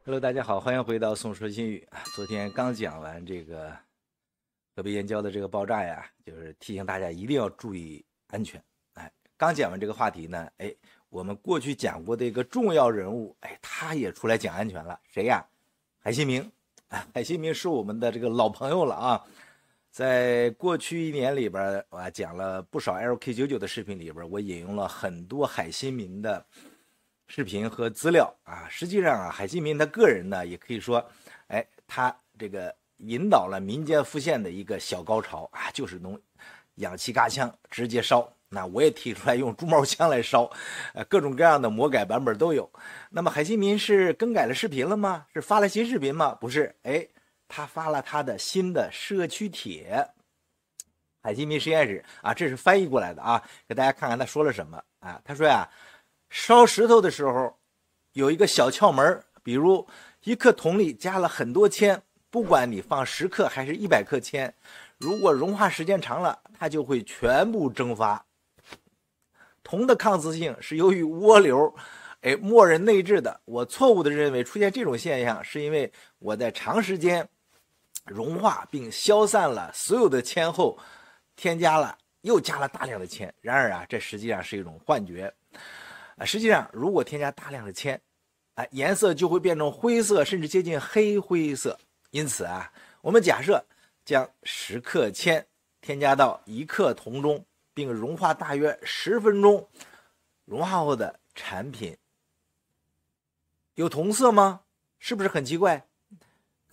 Hello，大家好，欢迎回到宋说新语。昨天刚讲完这个河北燕郊的这个爆炸呀，就是提醒大家一定要注意安全。刚讲完这个话题呢，我们过去讲过的一个重要人物，他也出来讲安全了，谁呀？海新明。海新明是我们的这个老朋友了啊。在过去1年里边，我讲了不少 LK99的视频里边，我引用了很多海新明的视频和资料啊。实际上啊，海新明他个人呢，也可以说，他这个引导了民间复现的一个小高潮啊，就是用氧气嘎枪直接烧。那我也提出来用猪毛枪来烧，各种各样的魔改版本都有。那么海新民是更改了视频了吗？是发了新视频吗？不是，他发了他的新的社区帖。海新民实验室啊，这是翻译过来的啊，给大家看看他说了什么啊。他说呀，烧石头的时候有一个小窍门，比如一克铜里加了很多铅，不管你放10克还是100克铅，如果融化时间长了，它就会全部蒸发。铜的抗磁性是由于涡流默认内置的。我错误的认为出现这种现象是因为我在长时间融化并消散了所有的铅后，又加了大量的铅。然而啊，这实际上是一种幻觉。实际上如果添加大量的铅，颜色就会变成灰色，甚至接近黑灰色。因此啊，我们假设将10克铅添加到1克铜中，并融化大约10分钟，融化后的产品有铜色吗？是不是很奇怪？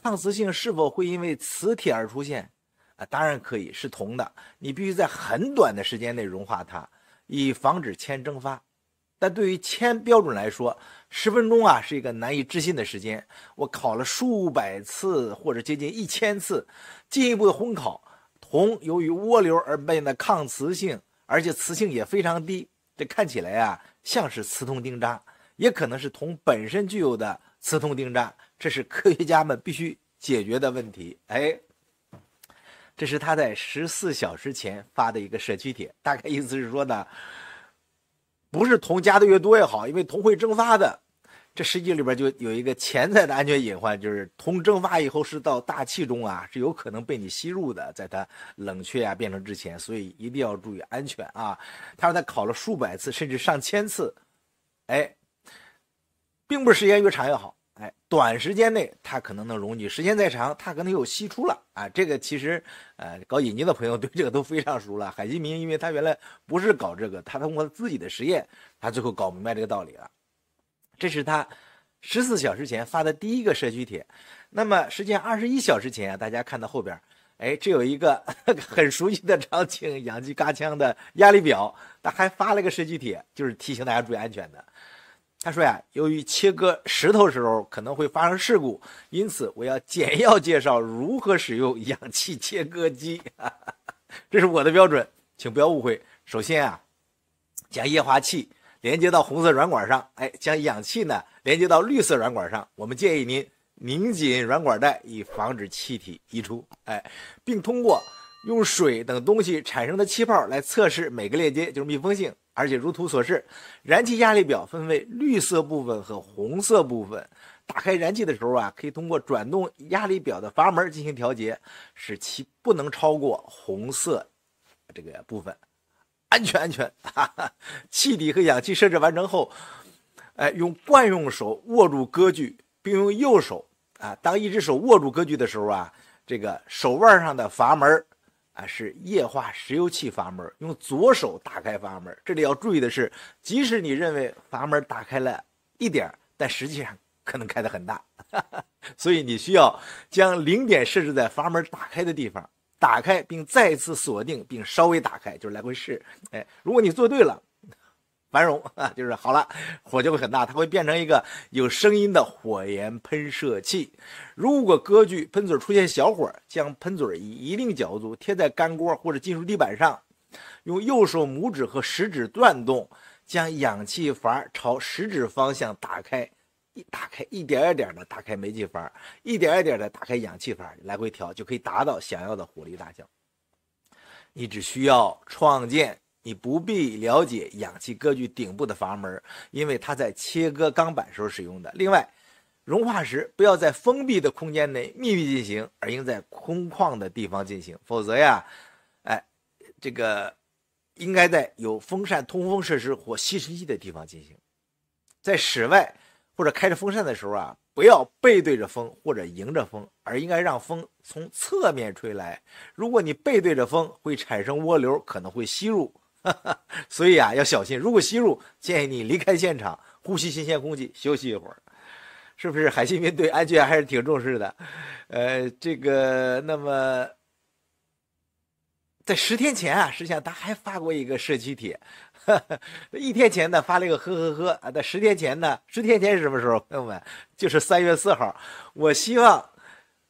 抗磁性是否会因为磁铁而出现？当然可以，是铜的。你必须在很短的时间内融化它，以防止铅蒸发。但对于铅标准来说，10分钟啊是一个难以置信的时间。我烤了数百次或者接近1000次，进一步的烘烤，铜由于涡流而变得抗磁性，而且磁性也非常低。这看起来啊像是磁铜丁渣，也可能是铜本身具有的磁铜丁渣，这是科学家们必须解决的问题。这是他在14小时前发的一个社区帖，大概意思是说呢，不是铜加的越多越好，因为铜会蒸发的。这实际里边就有一个潜在的安全隐患，就是铜蒸发以后是到大气中啊，是有可能被你吸入的，在它冷却啊变成之前，所以一定要注意安全啊。他说他烤了数百次，甚至上千次，并不是时间越长越好。短时间内它可能能溶解，时间再长它可能有析出了啊。这个其实搞引进的朋友对这个都非常熟了。海新民因为他原来不是搞这个，他通过自己的实验，他最后搞明白这个道理了。这是他14小时前发的第一个社区帖。那么实际上21小时前啊，大家看到后边，这有一个很熟悉的场景，氧气嘎枪的压力表，他还发了个社区帖，就是提醒大家注意安全的。他说呀，由于切割石头时候可能会发生事故，因此我要简要介绍如何使用氧气切割机。这是我的标准，请不要误会。首先啊，将液化气连接到红色软管上，将氧气呢连接到绿色软管上。我们建议您拧紧软管带，以防止气体溢出。并通过用水等东西产生的气泡来测试每个链接，就是密封性。而且如图所示，燃气压力表分为绿色部分和红色部分。打开燃气的时候啊，可以通过转动压力表的阀门进行调节，使其不能超过红色这个部分。安全。气体和氧气设置完成后，用惯用手握住割具，并用右手当一只手握住割具的时候啊，这个手腕上的阀门是液化石油气阀门，用左手打开阀门。这里要注意的是，即使你认为阀门打开了一点，但实际上可能开得很大。所以你需要将零点设置在阀门打开的地方，打开并再次锁定，并稍微打开，就是来回试。如果你做对了，繁荣就是好了，火就会很大，它会变成一个有声音的火焰喷射器。如果割具喷嘴出现小火，将喷嘴以一定角度贴在干锅或者金属地板上，用右手拇指和食指转动，将氧气阀朝食指方向打开，一点一点的打开煤气阀，一点一点的打开氧气阀，来回调，就可以达到想要的火力大小。你只需要创建，你不必了解氧气割具顶部的阀门，因为它在切割钢板时候使用的。另外，融化时不要在封闭的空间内密闭进行，而应在空旷的地方进行，否则呀，这个应该在有风扇、通风设施或吸尘器的地方进行。在室外或者开着风扇的时候啊，不要背对着风或者迎着风，而应该让风从侧面吹来。如果你背对着风，会产生涡流，可能会吸入，所以啊要小心。如果吸入，建议你离开现场，呼吸新鲜空气，休息一会儿。是不是海新民对安全还是挺重视的？那么在10天前啊，实际上他还发过一个社区帖，1天前呢发了一个呵呵呵啊，在10天前呢，10天前是什么时候？朋友们，就是3月4号。我希望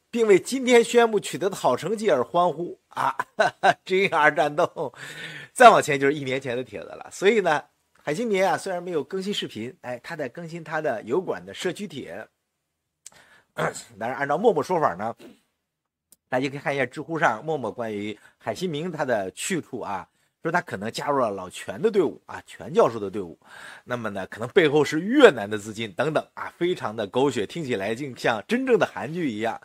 并为今天宣布取得的好成绩而欢呼啊！JR 战斗，再往前就是1年前的帖子了。所以呢，海新民啊，虽然没有更新视频，他在更新他的油管的社区帖。但是按照默默说法呢，大家可以看一下知乎上默默关于海新民他的去处啊，说他可能加入了老全的队伍啊，全教授的队伍。那么呢，可能背后是越南的资金等等啊，非常的狗血，听起来就像真正的韩剧一样。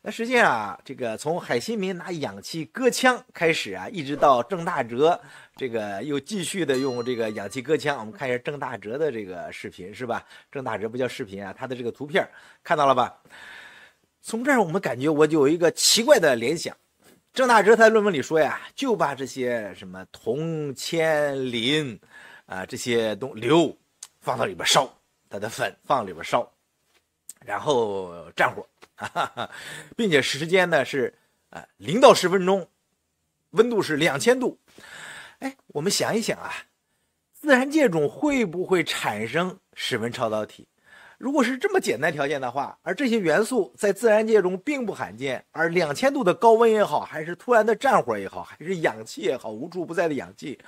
那实际上啊，这个从海新民拿氧气割枪开始啊，一直到郑大哲这个又继续的用这个氧气割枪。我们看一下郑大哲的这个视频，是吧？郑大哲不叫视频啊，他的这个图片看到了吧？从这儿我们感觉我就有一个奇怪的联想。郑大哲他在论文里说呀，就把这些什么铜、铅、磷啊这些硫放到里边烧，他的粉放里边烧，然后战火。并且时间呢是0到10分钟，温度是2000度。我们想一想啊，自然界中会不会产生室温超导体？如果是这么简单条件的话，而这些元素在自然界中并不罕见，而2000度的高温也好，还是突然的战火也好，还是氧气也好，无处不在的氧气，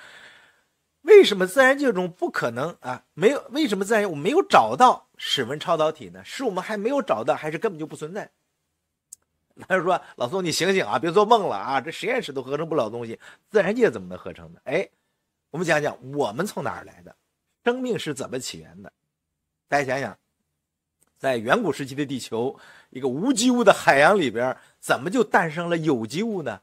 为什么自然界中不可能啊？为什么自然界我没有找到室温超导体呢？是我们还没有找到，还是根本就不存在？他就说：“老宋，你醒醒啊，别做梦了啊！这实验室都合成不了东西，自然界怎么能合成的？”我们讲讲我们从哪儿来的，生命是怎么起源的？大家想想，在远古时期的地球，一个无机物的海洋里边，怎么就诞生了有机物呢？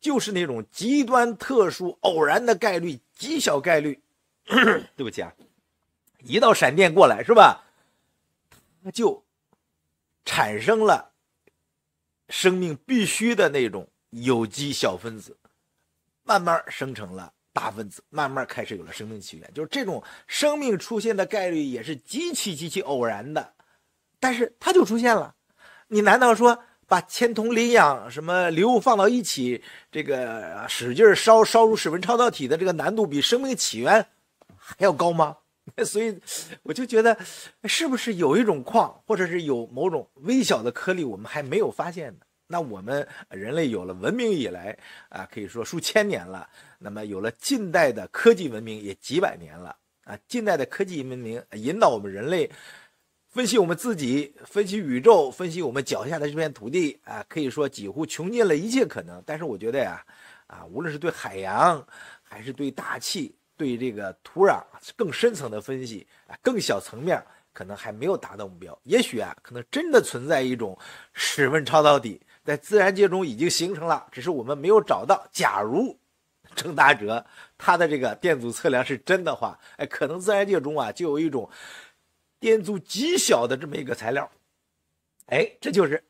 就是那种极端特殊偶然的概率，极小概率对不起啊，一道闪电过来是吧，它就产生了生命必须的那种有机小分子，慢慢生成了大分子，慢慢开始有了生命起源。就是这种生命出现的概率也是极其偶然的，但是它就出现了。你难道说把铅、铜、磷、氧什么硫放到一起，这个使劲烧入室温超导体的这个难度比生命起源还要高吗？所以我就觉得，是不是有一种矿，或者是有某种微小的颗粒我们还没有发现的？那我们人类有了文明以来啊，可以说数千年了，那么有了近代的科技文明也几百年了啊。近代的科技文明引导我们人类分析我们自己，分析宇宙，分析我们脚下的这片土地啊，可以说几乎穷尽了一切可能。但是我觉得呀，无论是对海洋，还是对大气，对这个土壤更深层的分析更小层面可能还没有达到目标。也许可能真的存在一种室温超导体，在自然界中已经形成了，只是我们没有找到。假如郑大哲他的这个电阻测量是真的话，可能自然界中就有一种电阻极小的这么一个材料。这就是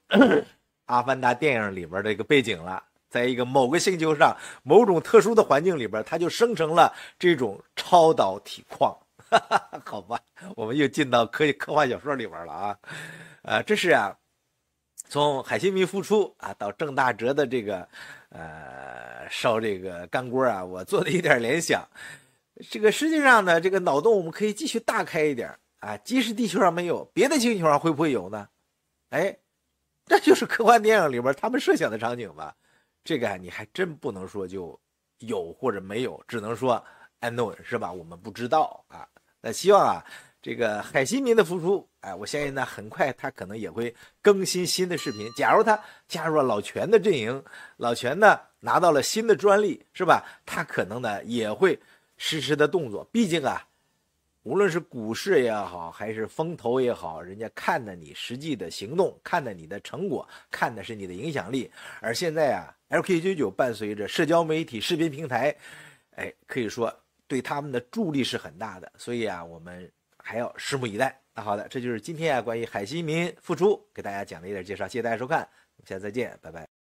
阿凡达电影里边的一个背景了。在一个某个星球上，某种特殊的环境里边，它就生成了这种超导体矿。好吧，我们又进到科幻小说里边了这是从海新民复出到郑大哲的这个烧这个干锅我做的一点联想。这个实际上呢，这个脑洞我们可以继续大开一点即使地球上没有，别的星球上会不会有呢？这就是科幻电影里边他们设想的场景吧。这个你还真不能说就有或者没有，只能说 unknown 是吧？我们不知道那希望这个海新民的付出我相信呢，很快他可能也会更新新的视频。假如他加入了老全的阵营，老全呢拿到了新的专利是吧？他可能呢也会实时的动作。毕竟无论是股市也好，还是风投也好，人家看的你实际的行动，看的你的成果，看的是你的影响力。而现在啊 ，LK99 伴随着社交媒体、视频平台，可以说对他们的助力是很大的。所以啊，我们还要拭目以待。那好的，这就是今天啊关于海基民复出给大家讲的一点介绍，谢谢大家收看，下次再见，拜拜。